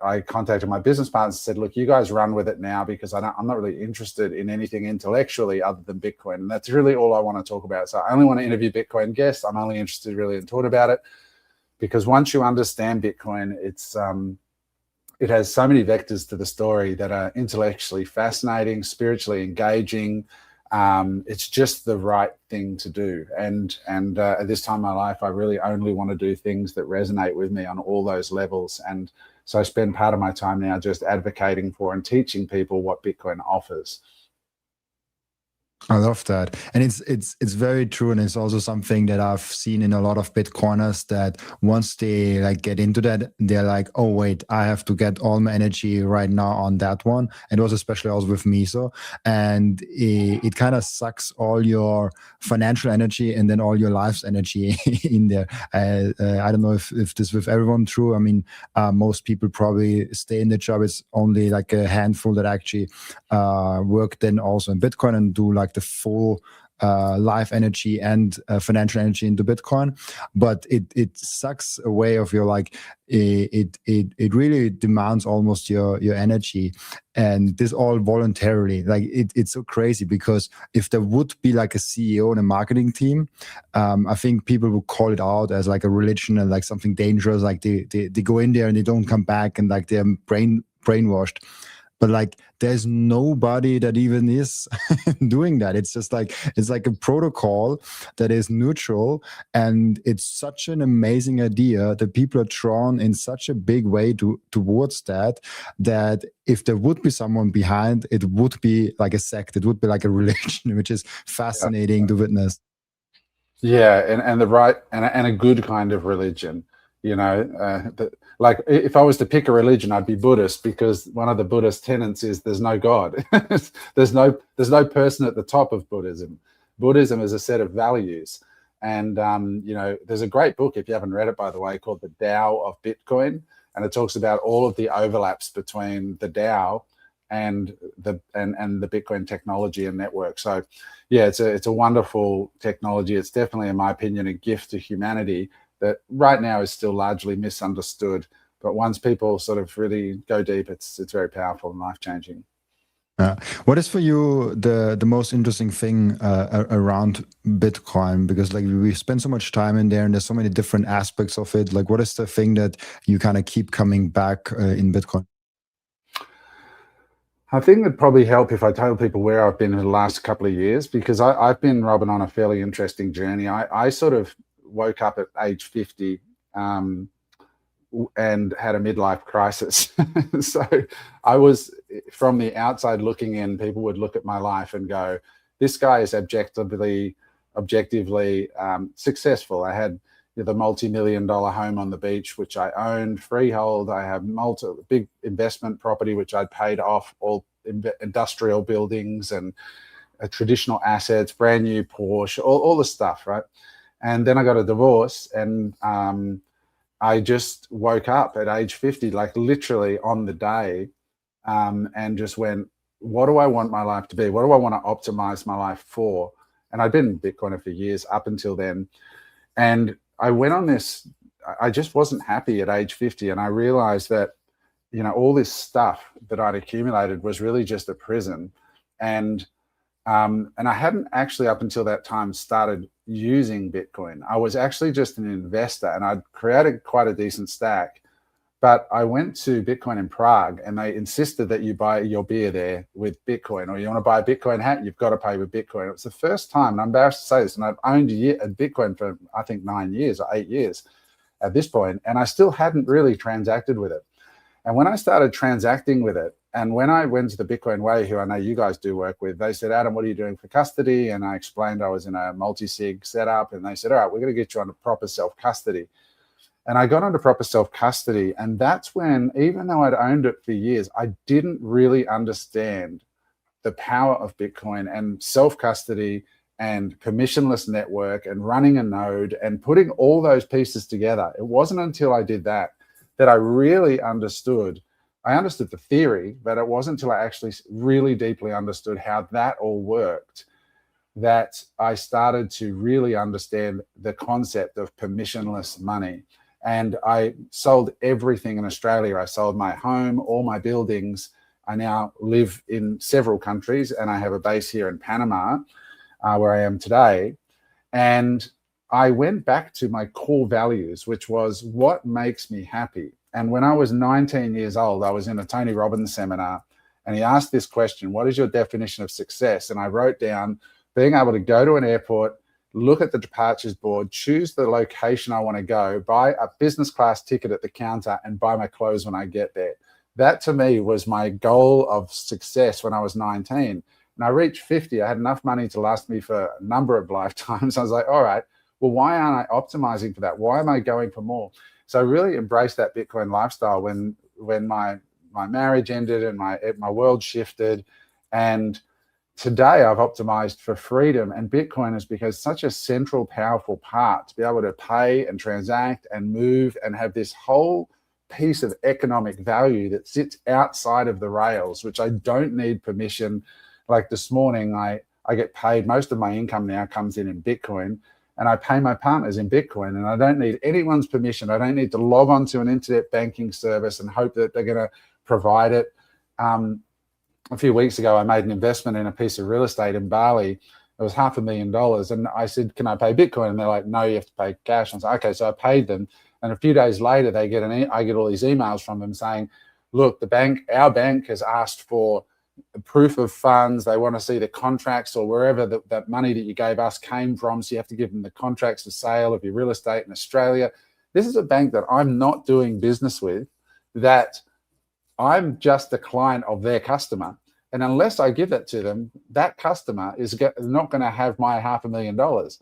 I contacted my business partners and said, look, you guys run with it now, because I'm not really interested in anything intellectually other than Bitcoin. And that's really all I want to talk about. So I only want to interview Bitcoin guests. I'm only interested really in talking about it, because once you understand Bitcoin, it has so many vectors to the story that are intellectually fascinating, spiritually engaging. It's just the right thing to do. And at this time in my life, I really only want to do things that resonate with me on all those levels. And so I spend part of my time now just advocating for and teaching people what Bitcoin offers. I love that. And it's very true. And it's also something that I've seen in a lot of Bitcoiners, that once they like get into that, they're like, oh, wait, I have to get all my energy right now on that one. And it was especially also with MiCA. And it kind of sucks all your financial energy and then all your life's energy in there. I don't know if this with everyone true. I mean, most people probably stay in the job. It's only like a handful that actually work then also in Bitcoin and do like the full life energy and financial energy into Bitcoin. But it sucks away of your like it really demands almost your energy, and this all voluntarily. Like it's so crazy, because if there would be like a CEO and a marketing team, I think people would call it out as like a religion and like something dangerous. Like they go in there and they don't come back, and like they're brainwashed. But like, there's nobody that even is doing that. It's just like, it's like a protocol that is neutral. And it's such an amazing idea that people are drawn in such a big way towards that if there would be someone behind, it would be like a sect, it would be like a religion, which is fascinating to witness. Yeah, and the right and a good kind of religion. You know, like if I was to pick a religion, I'd be Buddhist, because one of the Buddhist tenets is there's no God. there's no person at the top of Buddhism. Buddhism is a set of values. And, you know, there's a great book, if you haven't read it, by the way, called The Tao of Bitcoin. And it talks about all of the overlaps between the Tao and the Bitcoin technology and network. So yeah, it's a wonderful technology. It's definitely, in my opinion, a gift to humanity that right now is still largely misunderstood. But once people sort of really go deep, it's very powerful and life-changing. What is for you the most interesting thing around Bitcoin? Because like we spend so much time in there, and there's so many different aspects of it. Like, what is the thing that you kind of keep coming back in Bitcoin? I think it'd probably help if I tell people where I've been in the last couple of years, because I've been, Robin, on a fairly interesting journey. I sort of woke up at age 50 and had a midlife crisis. So I was, from the outside looking in, people would look at my life and go, this guy is objectively successful. I had the multi-million-dollar home on the beach, which I owned, freehold. I have big investment property, which I'd paid off, all industrial buildings and traditional assets, brand new Porsche, all the stuff, right? And then I got a divorce, and I just woke up at age 50, like literally on the day, and just went, what do I want my life to be? What do I want to optimize my life for? And I'd been Bitcoiner for years up until then. And I went on this, I just wasn't happy at age 50. And I realized that, you know, all this stuff that I'd accumulated was really just a prison. And I hadn't actually, up until that time, started using Bitcoin. I was actually just an investor, and I'd created quite a decent stack. But I went to Bitcoin in Prague, and they insisted that you buy your beer there with Bitcoin, or you want to buy a Bitcoin hat, you've got to pay with Bitcoin. It was the first time, and I'm embarrassed to say this, and I've owned a Bitcoin for, I think, 9 years or 8 years at this point, and I still hadn't really transacted with it. And when I started transacting with it, and when I went to the Bitcoin Way, who I know you guys do work with, they said, Adam, what are you doing for custody? And I explained I was in a multi-sig setup, and they said, all right, we're going to get you on a proper self-custody. And I got onto proper self-custody, and that's when, even though I'd owned it for years, I didn't really understand the power of Bitcoin and self-custody and permissionless network and running a node and putting all those pieces together. It wasn't until I did that I really understood. I understood the theory, but it wasn't until I actually really deeply understood how that all worked that I started to really understand the concept of permissionless money. And I sold everything in Australia. I sold my home, all my buildings. I now live in several countries, and I have a base here in Panama, where I am today. And I went back to my core values, which was what makes me happy. And when I was 19 years old, I was in a Tony Robbins seminar, and he asked this question: what is your definition of success? And I wrote down being able to go to an airport, look at the departures board, choose the location I want to go, buy a business class ticket at the counter, and buy my clothes when I get there. That to me was my goal of success when I was 19. And I reached 50. I had enough money to last me for a number of lifetimes. I was like, all right, well, why aren't I optimizing for that? Why am I going for more? So I really embraced that Bitcoin lifestyle when my marriage ended and my world shifted. And today I've optimized for freedom, and Bitcoin has become such a central, powerful part to be able to pay and transact and move and have this whole piece of economic value that sits outside of the rails, which I don't need permission. Like this morning, I get paid, most of my income now comes in Bitcoin, and I pay my partners in Bitcoin, and I don't need anyone's permission. I don't need to log on to an internet banking service and hope that they're going to provide it. A few weeks ago, I made an investment in a piece of real estate in Bali. It was $500,000. And I said, can I pay Bitcoin? And they're like, no, you have to pay cash. And I said, okay, so I paid them. And a few days later, I get all these emails from them saying, look, our bank has asked for proof of funds. They want to see the contracts or wherever that money that you gave us came from. So you have to give them the contracts for sale of your real estate in Australia. This is a bank that I'm not doing business with, that I'm just a client of their customer. And unless I give that to them, that customer is not going to have my $500,000.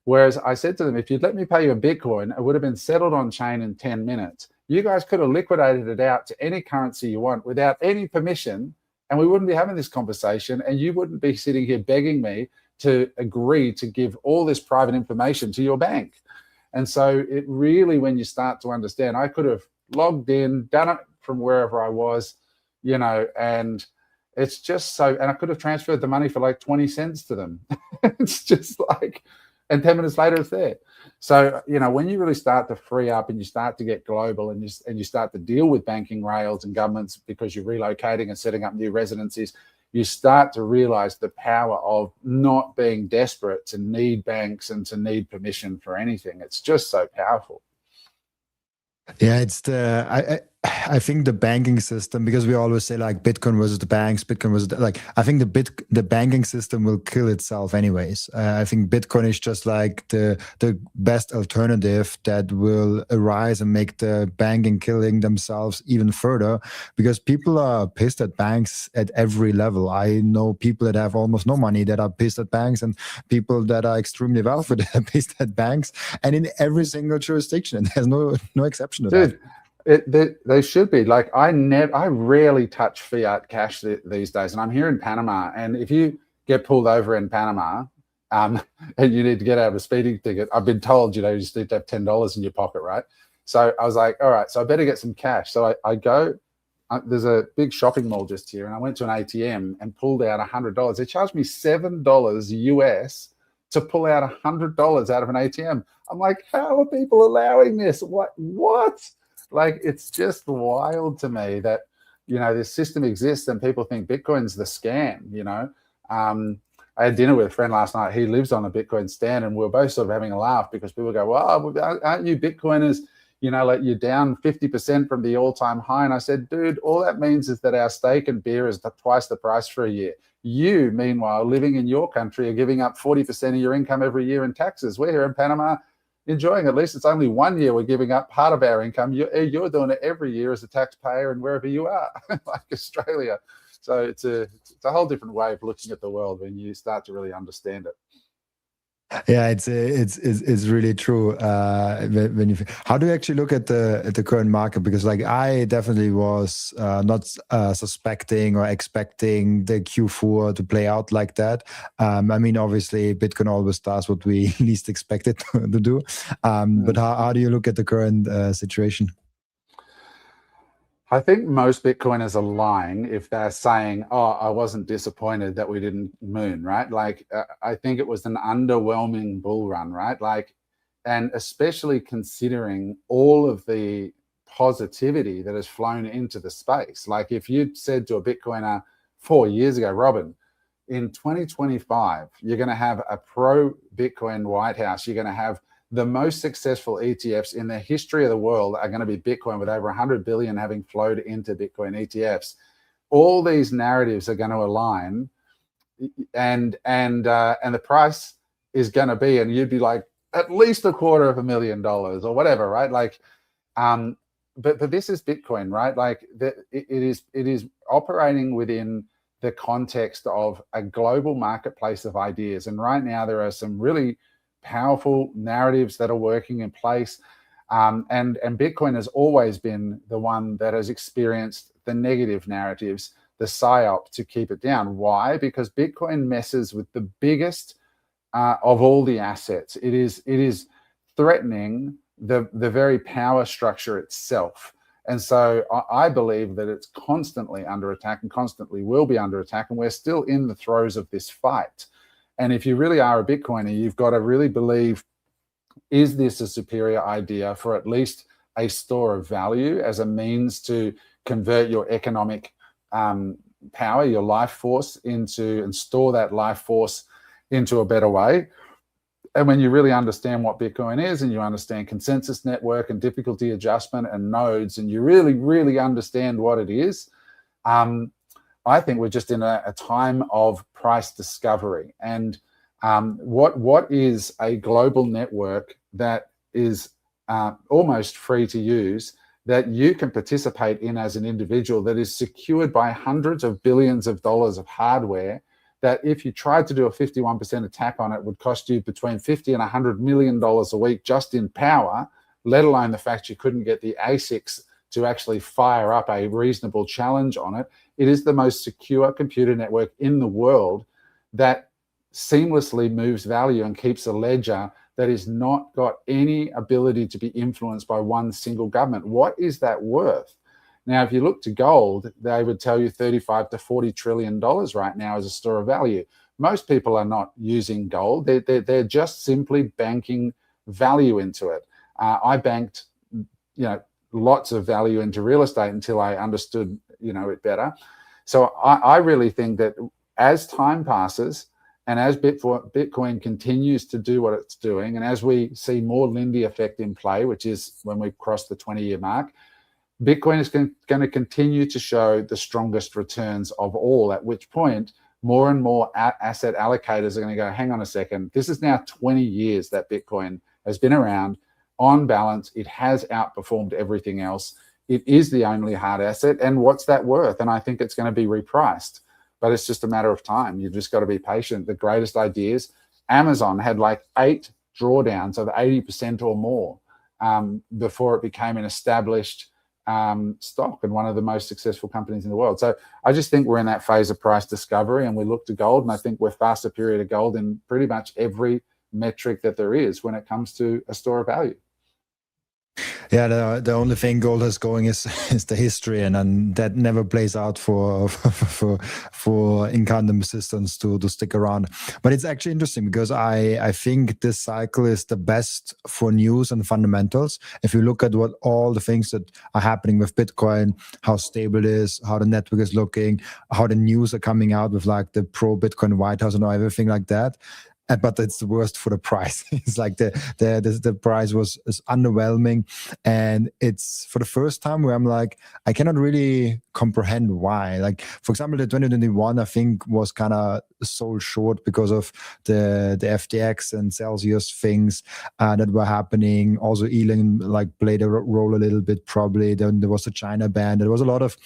Whereas I said to them, if you'd let me pay you in Bitcoin, it would have been settled on chain in 10 minutes. You guys could have liquidated it out to any currency you want without any permission, and we wouldn't be having this conversation, and you wouldn't be sitting here begging me to agree to give all this private information to your bank. And so it really, when you start to understand, I could have logged in, done it from wherever I was, and it's just so, and I could have transferred the money for like 20 cents to them. It's just like, and 10 minutes later it's there. So, when you really start to free up and you start to get global and you start to deal with banking rails and governments because you're relocating and setting up new residencies, you start to realize the power of not being desperate to need banks and to need permission for anything. It's just so powerful. Yeah, it's I think the banking system, because we always say like Bitcoin versus the banks, Bitcoin versus I think the banking system will kill itself anyways. I think Bitcoin is just like the best alternative that will arise and make the banking killing themselves even further, because people are pissed at banks at every level. I know people that have almost no money that are pissed at banks, and people that are extremely wealthy that are pissed at banks, and in every single jurisdiction. And there's no exception to that. They should be. Like I rarely touch fiat cash these days, and I'm here in Panama. And if you get pulled over in Panama, and you need to get out of a speeding ticket, I've been told you just need to have $10 in your pocket, right? So I was like, all right, so I better get some cash. So I go. There's a big shopping mall just here, and I went to an ATM and pulled out $100. They charged me $7 US to pull out $100 out of an ATM. I'm like, how are people allowing this? What? Like, it's just wild to me that, this system exists and people think Bitcoin's the scam, I had dinner with a friend last night. He lives on a Bitcoin stand, and we were both sort of having a laugh because people go, well, aren't you Bitcoiners, like you're down 50% from the all-time high? And I said, dude, all that means is that our steak and beer is twice the price for a year. You, meanwhile, living in your country, are giving up 40% of your income every year in taxes. We're here in Panama enjoying, at least it's only 1 year we're giving up part of our income. You're doing it every year as a taxpayer and wherever you are, like Australia. So it's a whole different way of looking at the world when you start to really understand it. Yeah, it's really true. When how do you actually look at the current market? Because like I definitely was not suspecting or expecting the Q4 to play out like that. I mean, obviously, Bitcoin always does what we least expect it to do. But how do you look at the current situation? I think most Bitcoiners are lying if they're saying, oh, I wasn't disappointed that we didn't moon, right? Like, I think it was an underwhelming bull run, right? Like, and especially considering all of the positivity that has flown into the space. Like if you'd said to a Bitcoiner 4 years ago, Robin, in 2025, you're going to have a pro-Bitcoin White House, you're going to have the most successful ETFs in the history of the world are going to be Bitcoin, with over 100 billion having flowed into Bitcoin ETFs. All these narratives are going to align, and the price is going to be, and you'd be like, at least $250,000 or whatever, right? Like, but this is Bitcoin, right? Like it is operating within the context of a global marketplace of ideas. And right now there are some really powerful narratives that are working in place. And Bitcoin has always been the one that has experienced the negative narratives, the psyop to keep it down. Why? Because Bitcoin messes with the biggest of all the assets. It is threatening the very power structure itself. And so I believe that it's constantly under attack and constantly will be under attack. And we're still in the throes of this fight. And if you really are a Bitcoiner, you've got to really believe, is this a superior idea for at least a store of value as a means to convert your economic power, your life force into, and store that life force into a better way? And when you really understand what Bitcoin is, and you understand consensus network and difficulty adjustment and nodes, and you really, really understand what it is, I think we're just in a time of price discovery. And what is a global network that is almost free to use, that you can participate in as an individual, that is secured by hundreds of billions of dollars of hardware, that if you tried to do a 51% attack on it would cost you between $50 and $100 million a week just in power, let alone the fact you couldn't get the ASICs to actually fire up a reasonable challenge on it. It is the most secure computer network in the world that seamlessly moves value and keeps a ledger that is not got any ability to be influenced by one single government. What is that worth? Now, if you look to gold, they would tell you $35 to $40 trillion right now as a store of value. Most people are not using gold. They're just simply banking value into it. I banked, lots of value into real estate until I understood, it better. So I really think that as time passes and as Bitcoin continues to do what it's doing, and as we see more Lindy effect in play, which is when we cross the 20-year mark, Bitcoin is going to continue to show the strongest returns of all, at which point more and more asset allocators are going to go, hang on a second, this is now 20 years that Bitcoin has been around. On balance, it has outperformed everything else. It is the only hard asset. And what's that worth? And I think it's going to be repriced, but it's just a matter of time. You've just got to be patient. The greatest ideas, Amazon had like 8 drawdowns of 80% or more before it became an established stock and one of the most successful companies in the world. So I just think we're in that phase of price discovery, and we look to gold, and I think we're far superior to gold in pretty much every metric that there is when it comes to a store of value. Yeah, the only thing gold has going is the history, and that never plays out for incumbent systems to stick around. But it's actually interesting because I think this cycle is the best for news and fundamentals. If you look at what all the things that are happening with Bitcoin, how stable it is, how the network is looking, how the news are coming out with like the pro Bitcoin White House and everything like that. But it's the worst for the price. It's like the price is underwhelming, and it's for the first time where I'm like, I cannot really comprehend why. Like, for example, the 2021 I think was kind of sold short because of the FTX and Celsius things that were happening. Also, Elon like played a role a little bit probably. Then there was the China ban. There was a lot of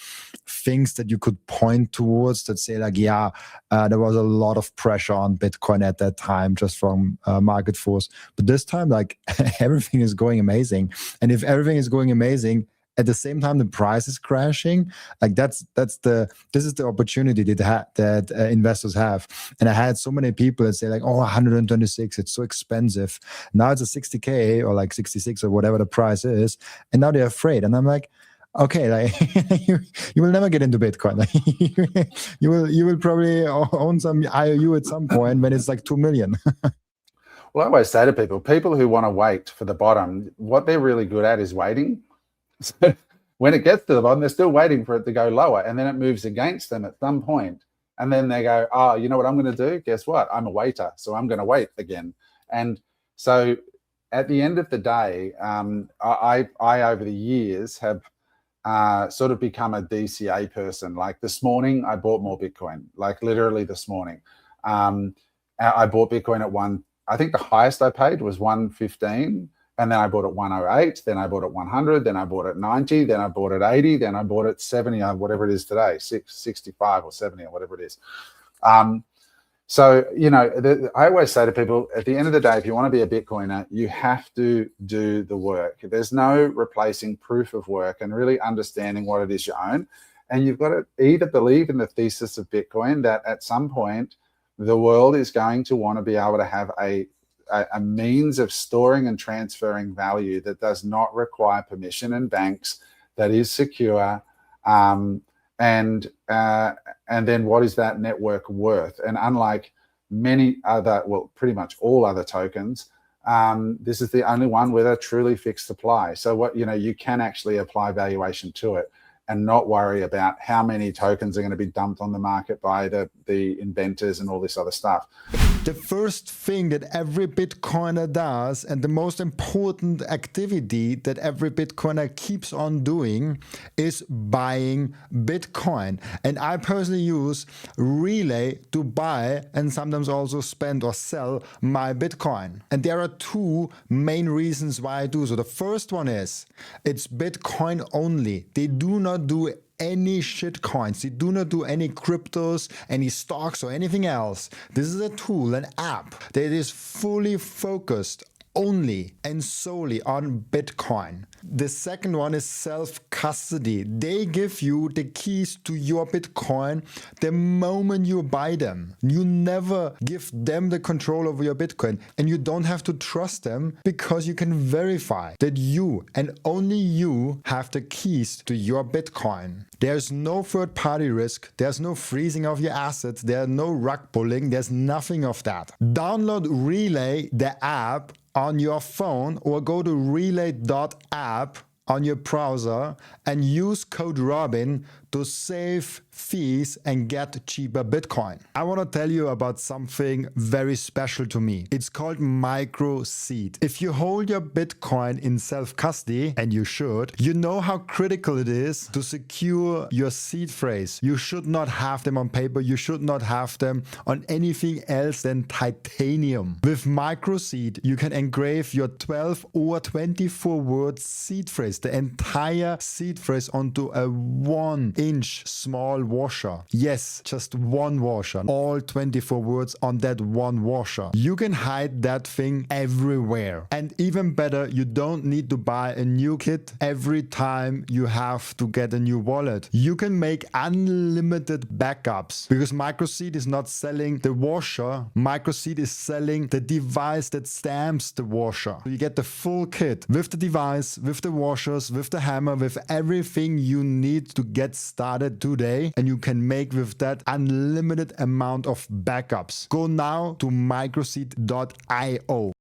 things that you could point towards that say like, yeah, there was a lot of pressure on Bitcoin at that time just from market force. But this time, like everything is going amazing. And if everything is going amazing, at the same time the price is crashing, like this is the opportunity that investors have. And I had so many people that say like, oh, 126, it's so expensive. Now it's a 60K or like 66 or whatever the price is, and now they're afraid. And I'm like, okay, like you will never get into Bitcoin. Like, you will probably own some IOU at some point when it's like 2 million. Well, I always say to people who want to wait for the bottom, what they're really good at is waiting. So when it gets to the bottom, they're still waiting for it to go lower, and then it moves against them at some point. And then they go, oh, you know what I'm going to do? Guess what? I'm a waiter, so I'm going to wait again. And so at the end of the day, I over the years have sort of become a DCA person. Like this morning, I bought more Bitcoin, like literally this morning. I bought Bitcoin at I think the highest I paid was 115. And then I bought it 108, then I bought it 100, then I bought it 90, then I bought it 80, then I bought it 70, or whatever it is today, 65 or 70 or whatever it is. So, you know, I always say to people, at the end of the day, if you want to be a Bitcoiner, you have to do the work. There's no replacing proof of work and really understanding what it is you own. And you've got to either believe in the thesis of Bitcoin that at some point, the world is going to want to be able to have a means of storing and transferring value that does not require permission in banks, that is secure, and then what is that network worth? And unlike many other, well, pretty much all other tokens, this is the only one with a truly fixed supply. So what, you know, you can actually apply valuation to it and not worry about how many tokens are going to be dumped on the market by the inventors and all this other stuff. The first thing that every Bitcoiner does, and the most important activity that every Bitcoiner keeps on doing, is buying Bitcoin. And I personally use Relay to buy and sometimes also spend or sell my Bitcoin. And there are two main reasons why I do so. The first one is it's Bitcoin only. They do not do any shit coins. They do not do any cryptos, any stocks or anything else. This is a tool, an app that is fully focused only and solely on Bitcoin. The second one is self-custody. They give you the keys to your Bitcoin the moment you buy them. You never give them the control over your Bitcoin, and you don't have to trust them because you can verify that you and only you have the keys to your Bitcoin. There's no third-party risk. There's no freezing of your assets. There's no rug pulling. There's nothing of that. Download Relay, the app, on your phone, or go to relay.app on your browser and use code Robin to save fees and get cheaper Bitcoin. I want to tell you about something very special to me. It's called micro-seed. If you hold your Bitcoin in self-custody, and you should, you know how critical it is to secure your seed phrase. You should not have them on paper. You should not have them on anything else than titanium. With micro-seed, you can engrave your 12 or 24 word seed phrase, the entire seed phrase, onto a 1-inch small washer. Yes, just one washer. All 24 words on that one washer. You can hide that thing everywhere. And even better, you don't need to buy a new kit every time you have to get a new wallet. You can make unlimited backups because microseed is not selling the washer. Microseed is selling the device that stamps the washer. So you get the full kit with the device, with the washers, with the hammer, with everything you need to get started today, and you can make with that unlimited amount of backups. Go now to microseed.io.